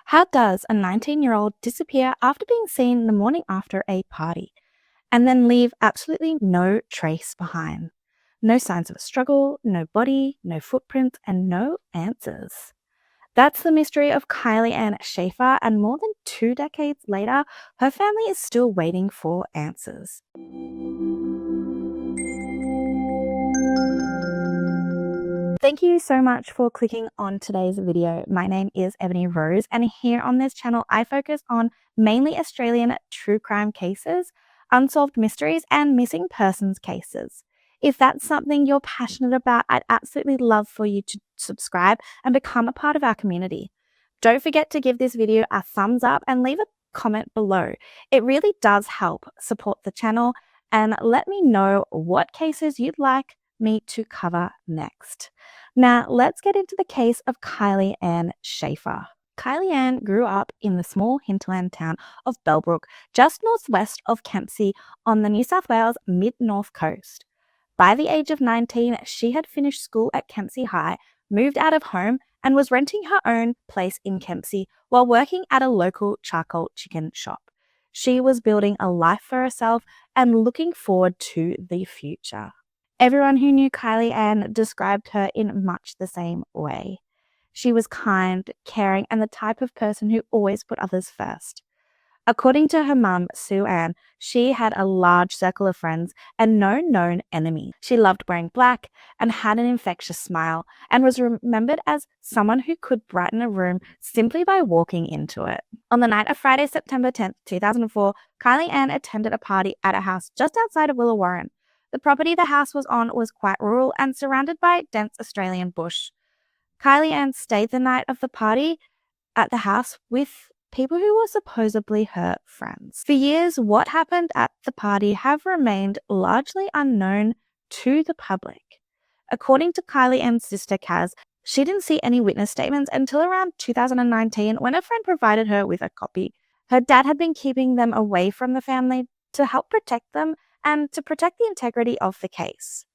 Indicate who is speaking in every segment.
Speaker 1: How does a 19-year-old disappear after being seen the morning after a party and then leave absolutely no trace behind? No signs of a struggle, no body, no footprints, and no answers. That's the mystery of Kylee-Ann Schaffer, and more than 2 decades later, her family is still waiting for answers. Thank you so much for clicking on today's video. My name is Ebony Rose, and here on this channel, I focus on mainly Australian true crime cases, unsolved mysteries, and missing persons cases. If that's something you're passionate about, I'd absolutely love for you to subscribe and become a part of our community. Don't forget to give this video a thumbs up and leave a comment below. It really does help support the channel, and let me know what cases you'd like me to cover next. Now, let's get into the case of Kylee-Ann Schaffer. Kylee-Ann grew up in the small hinterland town of Bellbrook, just northwest of Kempsey on the New South Wales mid-north coast. By the age of 19, she had finished school at Kempsey High, moved out of home, and was renting her own place in Kempsey while working at a local charcoal chicken shop. She was building a life for herself and looking forward to the future. Everyone who knew Kylee-Ann described her in much the same way. She was kind, caring, and the type of person who always put others first. According to her mum, Sue-Ann, she had a large circle of friends and no known enemy. She loved wearing black and had an infectious smile, and was remembered as someone who could brighten a room simply by walking into it. On the night of Friday, September 10th, 2004, Kylee-Ann attended a party at a house just outside of Willawarrin. The property the house was on was quite rural and surrounded by dense Australian bush. Kylee-Ann stayed the night of the party at the house with people who were supposedly her friends. For years, what happened at the party have remained largely unknown to the public. According to Kylee-Ann's sister Kaz, she didn't see any witness statements until around 2019 when a friend provided her with a copy. Her dad had been keeping them away from the family to help protect them and to protect the integrity of the case.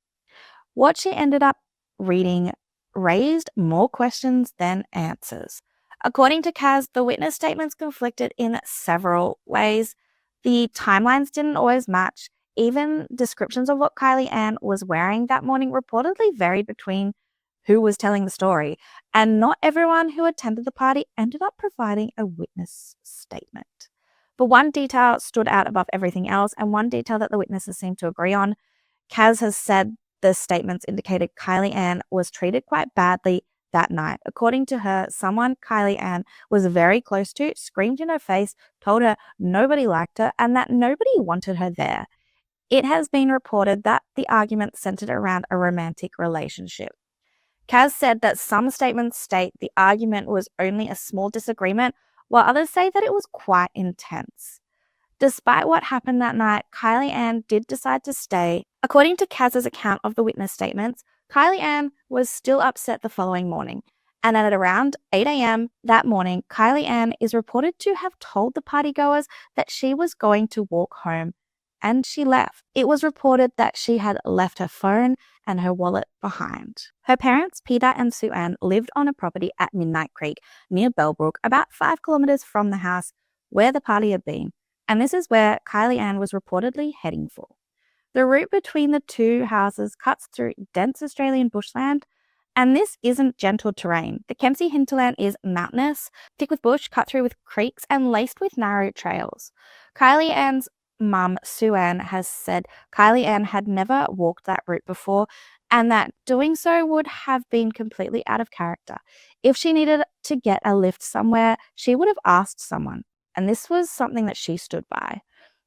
Speaker 1: What she ended up reading raised more questions than answers. According to Kaz, the witness statements conflicted in several ways. The timelines didn't always match. Even descriptions of what Kylee-Ann was wearing that morning reportedly varied between who was telling the story, and not everyone who attended the party ended up providing a witness statement. But one detail stood out above everything else, and one detail that the witnesses seemed to agree on. Kaz has said the statements indicated Kylee-Ann was treated quite badly that night. According to her, someone Kylee-Ann was very close to screamed in her face, told her nobody liked her, and that nobody wanted her there. It has been reported that the argument centered around a romantic relationship. Kaz said that some statements state the argument was only a small disagreement, while others say that it was quite intense. Despite what happened that night, Kylee-Ann did decide to stay. According to Kaz's account of the witness statements, Kylee-Ann was still upset the following morning, and at around 8 a.m. that morning, Kylee-Ann is reported to have told the partygoers that she was going to walk home, and she left. It was reported that she had left her phone and her wallet behind. Her parents, Peter and Sue-Ann, lived on a property at Midnight Creek near Bellbrook, about 5 kilometres from the house where the party had been, and this is where Kylee-Ann was reportedly heading for. The route between the two houses cuts through dense Australian bushland, and this isn't gentle terrain. The Kempsey hinterland is mountainous, thick with bush, cut through with creeks, and laced with narrow trails. Kylee-Ann's mum, Sue-Ann, has said Kylee-Ann had never walked that route before, and that doing so would have been completely out of character. If she needed to get a lift somewhere, she would have asked someone, and this was something that she stood by.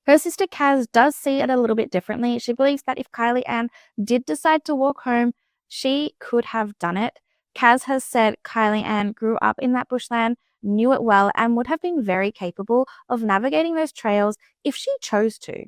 Speaker 1: Her sister Kaz does see it a little bit differently. She believes that if Kylee-Ann did decide to walk home, she could have done it. Kaz has said Kylee-Ann grew up in that bushland, knew it well, and would have been very capable of navigating those trails if she chose to.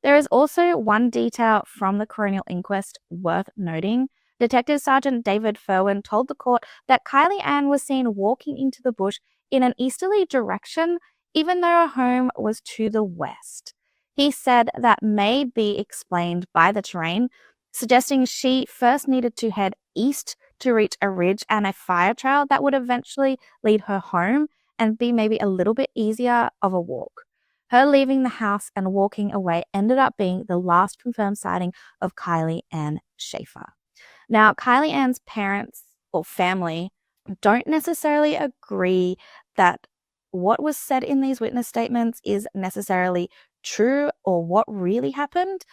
Speaker 1: There is also one detail from the coronial inquest worth noting. Detective Sergeant David Furwin told the court that Kylee-Ann was seen walking into the bush in an easterly direction, even though her home was to the west. He said that may be explained by the terrain, suggesting she first needed to head east to reach a ridge and a fire trail that would eventually lead her home, and be maybe a little bit easier of a walk. Her leaving the house and walking away ended up being the last confirmed sighting of Kylee-Ann Schaffer. Now, Kylee-Ann's parents or family don't necessarily agree that what was said in these witness statements is necessarily true or what really happened,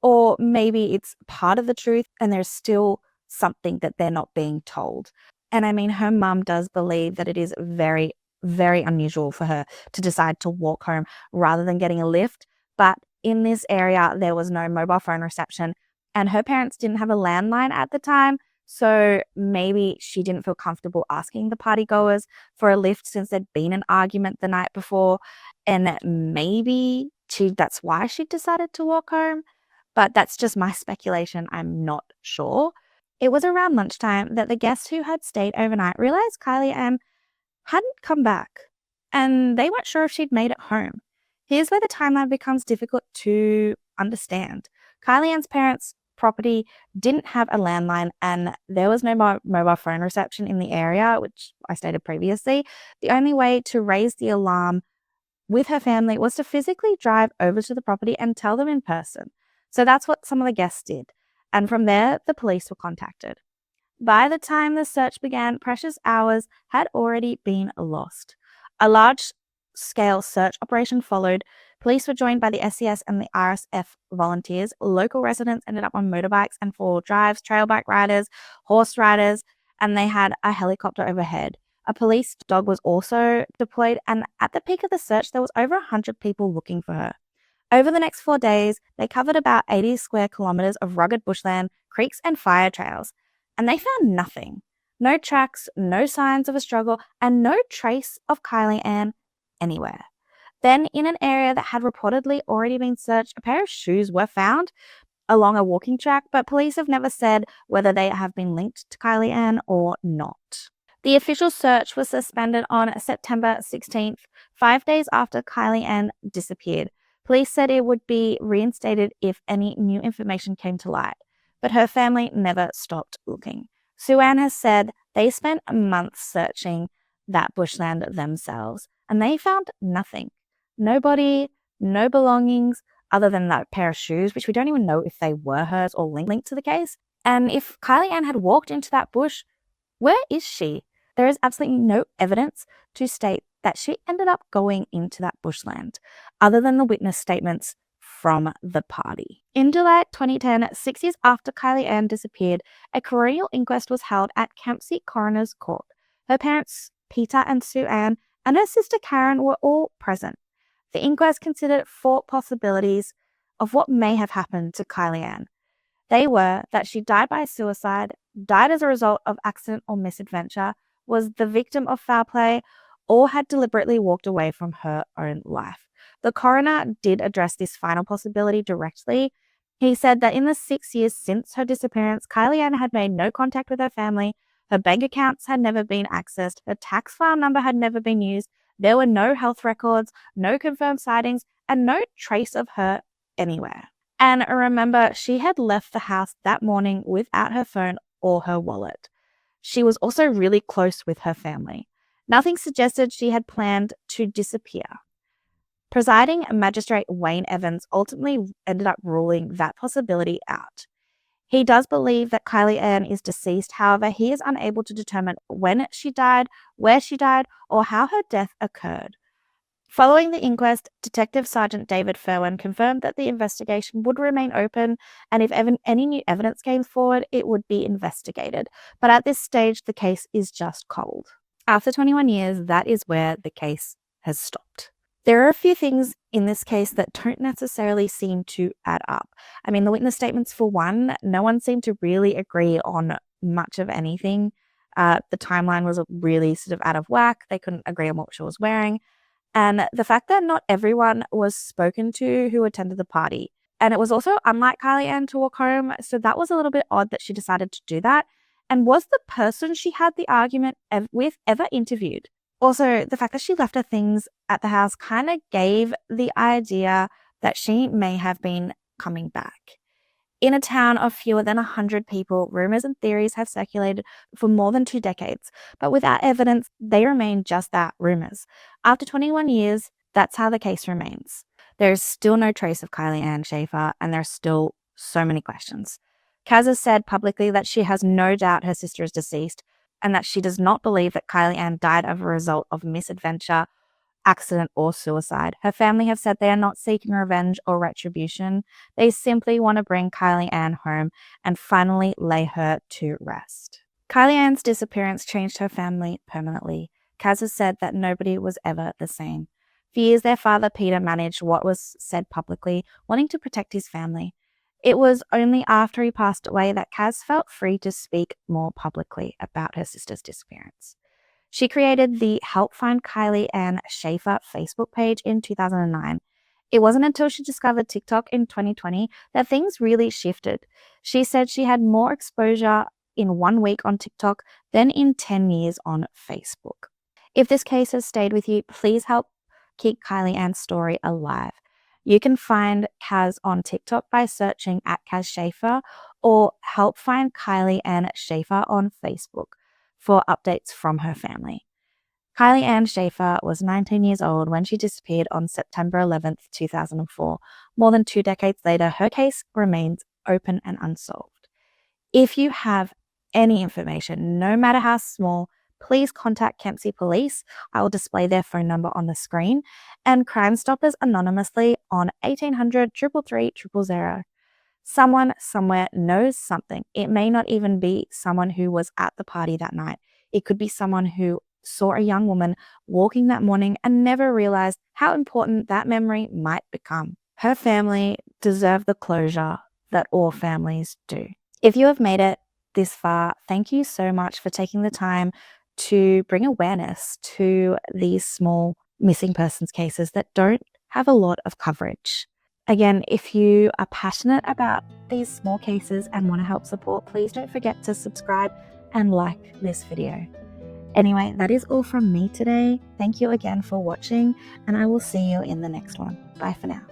Speaker 1: or maybe it's part of the truth and there's still something that they're not being told. And I mean, her mum does believe that it is very, very unusual for her to decide to walk home rather than getting a lift. But in this area, there was no mobile phone reception and her parents didn't have a landline at the time. So maybe she didn't feel comfortable asking the partygoers for a lift since there'd been an argument the night before. And maybe that's why she decided to walk home. But that's just my speculation. I'm not sure. It was around lunchtime that the guests who had stayed overnight realized Kylee-Ann hadn't come back, and they weren't sure if she'd made it home. Here's where the timeline becomes difficult to understand. Kylee-Ann's parents' property didn't have a landline, and there was no mobile phone reception in the area, which I stated previously. The only way to raise the alarm with her family was to physically drive over to the property and tell them in person. So that's what some of the guests did. And from there, the police were contacted. By the time the search began, precious hours had already been lost. A large-scale search operation followed. Police were joined by the SES and the RSF volunteers. Local residents ended up on motorbikes and four-wheel drives, trail bike riders, horse riders, and they had a helicopter overhead. A police dog was also deployed, and at the peak of the search, there was over 100 people looking for her. Over the next 4 days, they covered about 80 square kilometres of rugged bushland, creeks and fire trails, and they found nothing. No tracks, no signs of a struggle, and no trace of Kylee-Ann anywhere. Then, in an area that had reportedly already been searched, a pair of shoes were found along a walking track, but police have never said whether they have been linked to Kylee-Ann or not. The official search was suspended on September 16th, 5 days after Kylee-Ann disappeared. Police said it would be reinstated if any new information came to light, but her family never stopped looking. Sue-Ann has said they spent months searching that bushland themselves, and they found nothing. Nobody, no belongings, other than that pair of shoes, which we don't even know if they were hers or linked to the case. And if Kylee-Ann had walked into that bush, where is she? There is absolutely no evidence to state that she ended up going into that bushland, other than the witness statements from the party. In July 2010, 6 years after Kylee-Ann disappeared, a coronial inquest was held at Kempsey Coroner's Court. Her parents, Peter and Sue-Ann, and her sister Karen were all present. The inquest considered 4 possibilities of what may have happened to Kylee-Ann. They were that she died by suicide, died as a result of accident or misadventure, was the victim of foul play, or had deliberately walked away from her own life. The coroner did address this final possibility directly. He said that in the 6 years since her disappearance, Kylee-Ann had made no contact with her family, her bank accounts had never been accessed, her tax file number had never been used, there were no health records, no confirmed sightings, and no trace of her anywhere. And remember, she had left the house that morning without her phone or her wallet. She was also really close with her family. Nothing suggested she had planned to disappear. Presiding Magistrate Wayne Evans ultimately ended up ruling that possibility out. He does believe that Kylee-Ann is deceased, however, he is unable to determine when she died, where she died, or how her death occurred. Following the inquest, Detective Sergeant David Ferwin confirmed that the investigation would remain open, and if any new evidence came forward, it would be investigated. But at this stage, the case is just cold. After 21 years, that is where the case has stopped. There are a few things in this case that don't necessarily seem to add up. I mean, the witness statements for one, no one seemed to really agree on much of anything. The timeline was really sort of out of whack. They couldn't agree on what she was wearing. And the fact that not everyone was spoken to who attended the party. And it was also unlike Kylee-Ann to walk home, so that was a little bit odd that she decided to do that. And was the person she had the argument with ever interviewed? Also, the fact that she left her things at the house kind of gave the idea that she may have been coming back. In a town of fewer than 100 people, rumors and theories have circulated for more than 2 decades, but without evidence, they remain just that, rumors. After 21 years, that's how the case remains. There is still no trace of Kylee-Ann Schaffer, and there are still so many questions. Kaz has said publicly that she has no doubt her sister is deceased, and that she does not believe that Kylee-Ann died as a result of misadventure, accident, or suicide. Her family have said they are not seeking revenge or retribution. They simply want to bring Kylee-Ann home and finally lay her to rest. Kylee-Ann's disappearance changed her family permanently. Kaz has said that nobody was ever the same. For years, their father Peter managed what was said publicly, wanting to protect his family. It was only after he passed away that Kaz felt free to speak more publicly about her sister's disappearance. She created the Help Find Kylee-Ann Schaffer Facebook page in 2009. It wasn't until she discovered TikTok in 2020 that things really shifted. She said she had more exposure in 1 week on TikTok than in 10 years on Facebook. If this case has stayed with you, please help keep Kylee-Ann's story alive. You can find Kaz on TikTok by searching @Kaz Schaffer or Help Find Kylee-Ann Schaffer on Facebook for updates from her family. Kylee-Ann Schaffer was 19 years old when she disappeared on September 11th, 2004. More than 2 decades later, her case remains open and unsolved. If you have any information, no matter how small, please contact Kempsey Police. I will display their phone number on the screen, and Crime Stoppers anonymously on 1800 333 000. Someone somewhere knows something. It may not even be someone who was at the party that night. It could be someone who saw a young woman walking that morning and never realized how important that memory might become. Her family deserve the closure that all families do. If you have made it this far, thank you so much for taking the time to bring awareness to these small missing persons cases that don't have a lot of coverage. Again, if you are passionate about these small cases and want to help support, please don't forget to subscribe and like this video. Anyway, that is all from me today. Thank you again for watching, and I will see you in the next one. Bye for now.